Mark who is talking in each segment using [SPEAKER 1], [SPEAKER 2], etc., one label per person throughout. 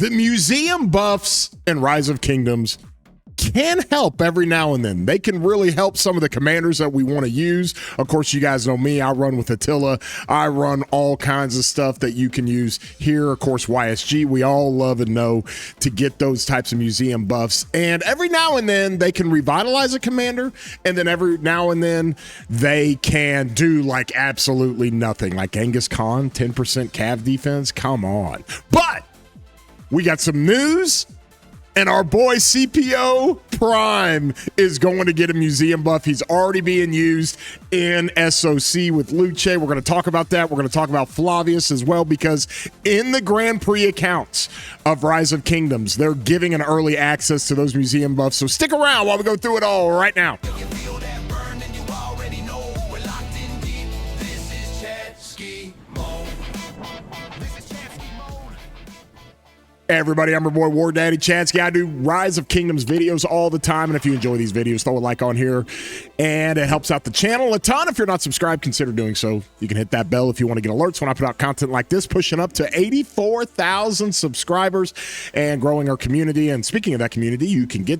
[SPEAKER 1] The museum buffs and Rise of Kingdoms can help every now and then. They can really help some of the commanders that we want to use. Of course, you guys know me. I run with Attila. I run all kinds of stuff that you can use here. Of course, YSG, we all love and know to get those types of museum buffs. And every now and then, they can revitalize a commander. And then every now and then, they can do like absolutely nothing. Like Genghis Khan, 10% cav defense. Come on. But we got some news. And our boy Scipio Prime is going to get a museum buff. He's already being used in SOC with Liu Che. We're going to talk about that. We're going to talk about Flavius as well, because in the Grand Prix accounts of Rise of Kingdoms, they're giving an early access to those museum buffs. So stick around while we go through it all right now. Hey everybody, I'm your boy War Daddy Chansky. I do Rise of Kingdoms videos all the time, and if you enjoy these videos, throw a like on here, and it helps out the channel a ton. If you're not subscribed, consider doing so. You can hit that bell if you want to get alerts when I put out content like this, pushing up to 84,000 subscribers and growing our community. And speaking of that community, you can get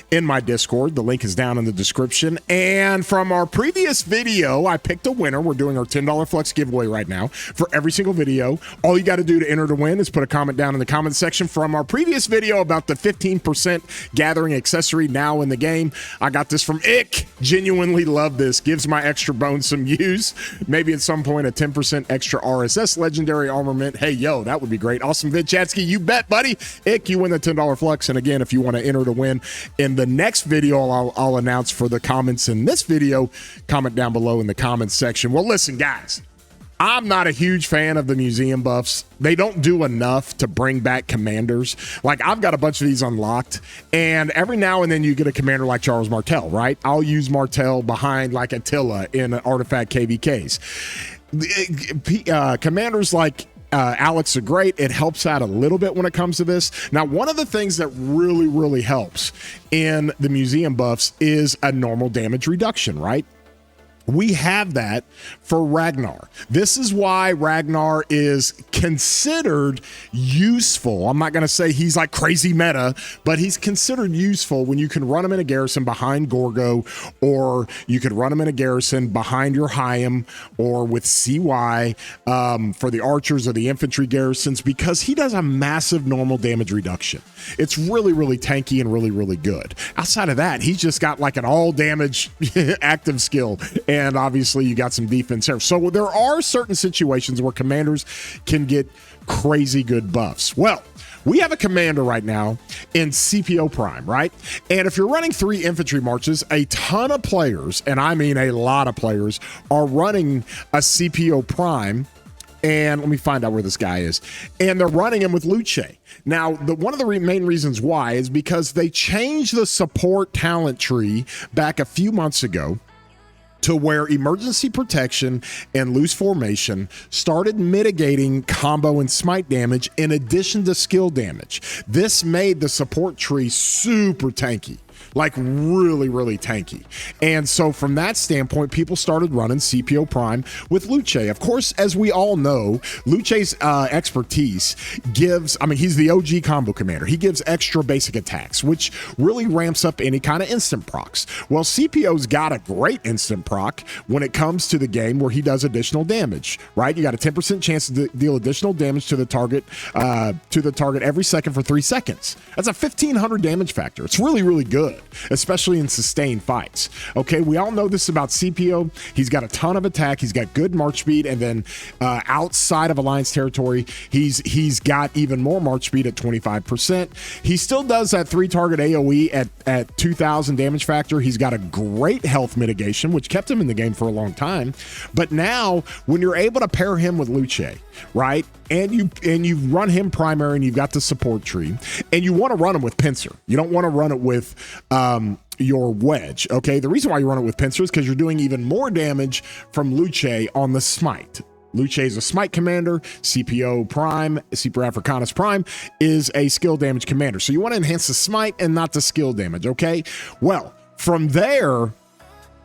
[SPEAKER 1] in my Discord. The link is down in the description. And from our previous video, I picked a winner. We're doing our $10 flex giveaway right now for every single video. All you got to do to enter to win is put a comment down in the comment section from our previous video about the 15% gathering accessory now in the game. I got this from Ick. Genuinely love this. Gives my extra bones some use. Maybe at some point a 10% extra RSS legendary armament. Hey, yo, that would be great. Awesome vid, Chatsky. You bet, buddy. Ick, you win the $10 flex. And again, if you want to enter to win in the next video, I'll announce for the comments in this video. Comment down below in the comments section. Well, listen, guys. I'm not a huge fan of the museum buffs. They don't do enough to bring back commanders. Like, I've got a bunch of these unlocked, and every now and then you get a commander like Charles Martel, right? I'll use Martel behind like Attila in Artifact KVKs. Commanders like Alex the Great, it helps out a little bit when it comes to this. Now, one of the things that really, really helps in the museum buffs is a normal damage reduction, right? We have that for Ragnar. This is why Ragnar is considered useful. I'm not going to say he's like crazy meta, but he's considered useful when you can run him in a garrison behind Gorgo, or you could run him in a garrison behind your Hyam, or with CY for the archers or the infantry garrisons, because he does a massive normal damage reduction. It's really, really tanky and really, really good. Outside of that, he's just got like an all damage active skill. And obviously you got some defense there. So there are certain situations where commanders can get crazy good buffs. Well, we have a commander right now in Scipio Prime, right? And if you're running 3 infantry marches, a ton of players, and I mean a lot of players, are running a Scipio Prime. And let me find out where this guy is. And they're running him with Liu Che. Now, one of the main reasons why is because they changed the support talent tree back a few months ago to where emergency protection and loose formation started mitigating combo and smite damage in addition to skill damage. This made the support tree super tanky. Like really, really tanky. And so from that standpoint, people started running Scipio Prime with Liu Che. Of course, as we all know, Liu Che's expertise gives, I mean, he's the OG combo commander. He gives extra basic attacks, which really ramps up any kind of instant procs. Well, Scipio's got a great instant proc when it comes to the game where he does additional damage, right? You got a 10% chance to deal additional damage to the target every second for 3 seconds. That's a 1,500 damage factor. It's really, really good, especially in sustained fights. Okay, we all know this about Scipio. He's got a ton of attack. He's got good march speed, and then outside of Alliance territory, he's got even more march speed at 25%. He still does that 3-target AoE at 2,000 damage factor. He's got a great health mitigation, which kept him in the game for a long time. But now, when you're able to pair him with Liu Che, right, and you run him primary, and you've got the support tree, and you want to run him with Pincer. You don't want to run it with your wedge. Okay, the reason why you run it with Pincer is because you're doing even more damage from Liu Che on the smite. Liu Che is a smite commander. Scipio Prime, Scipio Africanus Prime, is a skill damage commander. So you want to enhance the smite and not the skill damage, okay? Well, from there,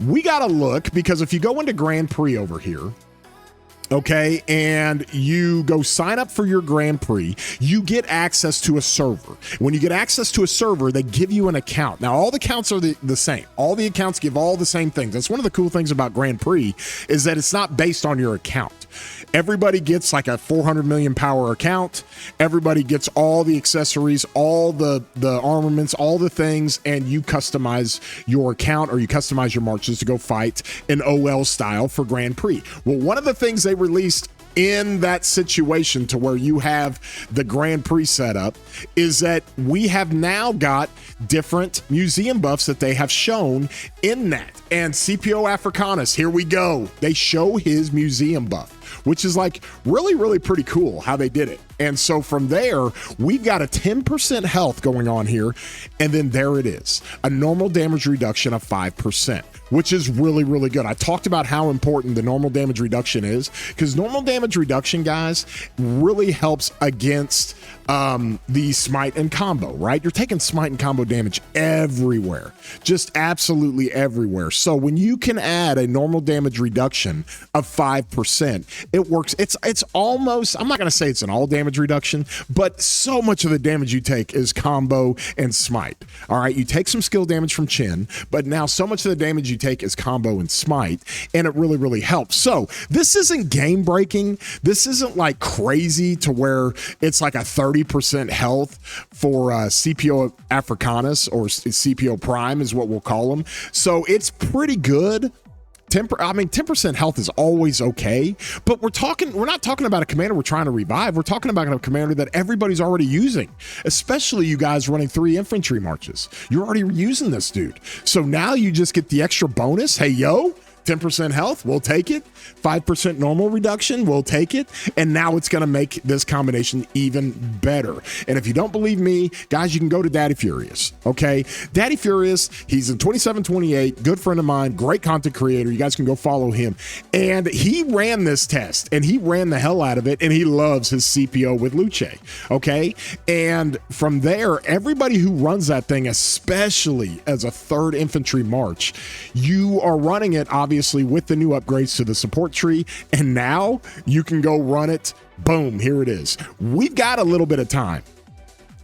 [SPEAKER 1] we got to look, because if you go into Grand Prix over here, Okay, and you go sign up for your Grand Prix, you get access to a server. When you get access to a server, they give you an account. Now, all the accounts are the same. All the accounts give all the same things. That's one of the cool things about Grand Prix is that it's not based on your account. Everybody gets like a 400 million power account. Everybody gets all the accessories, all the armaments, all the things, and you customize your account or you customize your marches to go fight in OL style for Grand Prix. Well, one of the things they released in that situation to where you have the Grand Prix setup is that we have now got different museum buffs that they have shown in that. And Scipio Africanus, here we go. They show his museum buff, which is like really, really pretty cool how they did it. And so from there, we've got a 10% health going on here. And then there it is, a normal damage reduction of 5%, which is really, really good. I talked about how important the normal damage reduction is because normal damage reduction, guys, really helps against the smite and combo, right? You're taking smite and combo damage everywhere, just absolutely everywhere. So when you can add a normal damage reduction of 5%, it works. It's almost, I'm not going to say it's an all damage reduction, but so much of the damage you take is combo and smite. All right, you take some skill damage from Chin, but now so much of the damage you take is combo and smite, and it really, really helps. So this isn't game breaking. This isn't like crazy to where it's like a 30% health for Scipio Africanus, or Scipio Prime is what we'll call him. So it's pretty good. 10% health is always okay, but we're not talking about a commander we're trying to revive. We're talking about a commander that everybody's already using, especially you guys running 3 infantry marches. You're already using this dude. So now you just get the extra bonus. Hey, yo, 10% health, we'll take it. 5% normal reduction, we'll take it. And now it's going to make this combination even better. And if you don't believe me, guys, you can go to Daddy Furious, okay? Daddy Furious, he's in 2728, good friend of mine, great content creator. You guys can go follow him. And he ran this test, and he ran the hell out of it, and he loves his Scipio with Liu Che, okay? And from there, everybody who runs that thing, especially as a 3rd infantry march, you are running it, obviously, with the new upgrades to the support tree, and now you can go run it. Boom, here it is. We've got a little bit of time.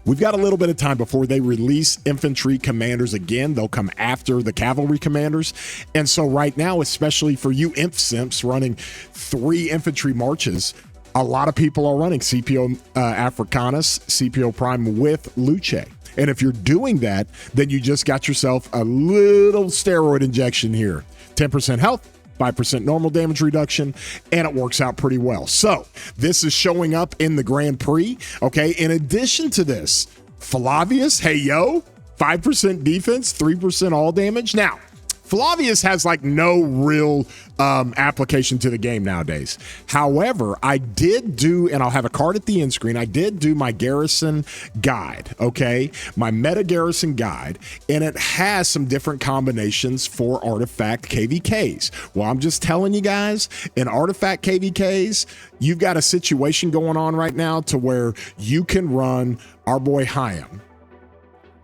[SPEAKER 1] We've got a little bit of time before they release infantry commanders again. They'll come after the cavalry commanders. And so right now, especially for you imp simps running 3 infantry marches, a lot of people are running Scipio Africanus, Scipio Prime with Liu Che. And if you're doing that, then you just got yourself a little steroid injection here. 10% health, 5% normal damage reduction, and it works out pretty well. So this is showing up in the Grand Prix, okay? In addition to this, Flavius, hey, yo, 5% defense, 3% all damage. Now, Flavius has like no real application to the game nowadays. However, I did do, and I'll have a card at the end screen, I did do my garrison guide, okay? My meta garrison guide, and it has some different combinations for artifact KVKs. Well, I'm just telling you guys, in artifact KVKs, you've got a situation going on right now to where you can run our boy Hyam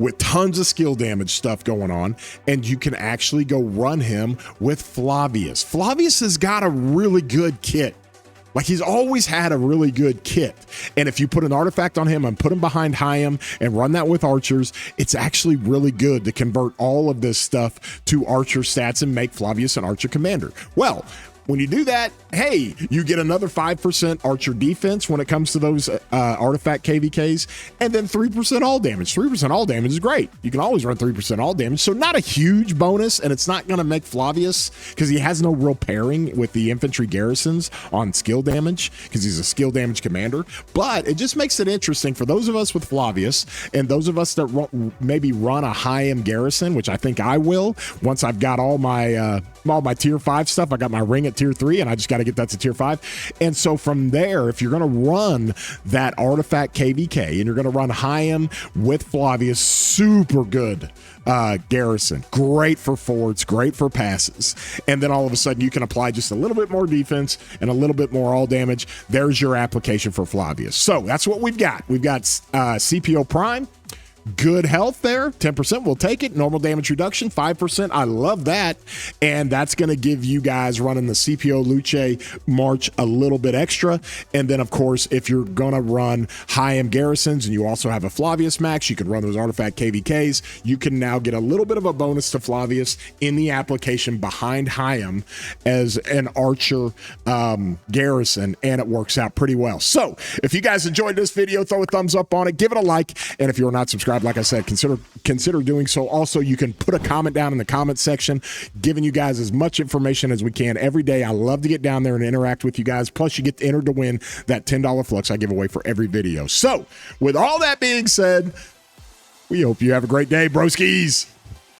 [SPEAKER 1] with tons of skill damage stuff going on, and you can actually go run him with Flavius. Flavius has got a really good kit. Like, he's always had a really good kit. And if you put an artifact on him and put him behind Hyam and run that with archers, it's actually really good to convert all of this stuff to archer stats and make Flavius an archer commander. Well, when you do that, hey, you get another 5% archer defense when it comes to those artifact KVKs, and then 3% all damage. 3% all damage is great. You can always run 3% all damage, so not a huge bonus, and it's not going to make Flavius, because he has no real pairing with the infantry garrisons on skill damage, because he's a skill damage commander, but it just makes it interesting for those of us with Flavius, and those of us that maybe run a high-end garrison, which I think I will, once I've got all my tier 5 stuff. I got my ring at tier 3, and I just got to get that to tier 5. And so from there, if you're going to run that artifact KVK and you're going to run Hyam with Flavius, super good garrison, great for forwards, great for passes, and then all of a sudden you can apply just a little bit more defense and a little bit more all damage. There's your application for Flavius. So that's what we've got. We've got Scipio Prime, Good health there, 10%, we'll take it. Normal damage reduction, 5%. I love that. And that's going to give you guys running the Scipio-Liu Che March a little bit extra. And then, of course, if you're going to run high-M garrisons and you also have a Flavius max, you can run those artifact KVKs. You can now get a little bit of a bonus to Flavius in the application behind high-M as an archer garrison, and it works out pretty well. So if you guys enjoyed this video, throw a thumbs up on it, give it a like, and if you're not subscribed, like I said, consider doing so. Also, you can put a comment down in the comment section, giving you guys as much information as we can every day. I love to get down there and interact with you guys. Plus, you get entered to win that $10 flux I give away for every video. So with all that being said, we hope you have a great day, broskies.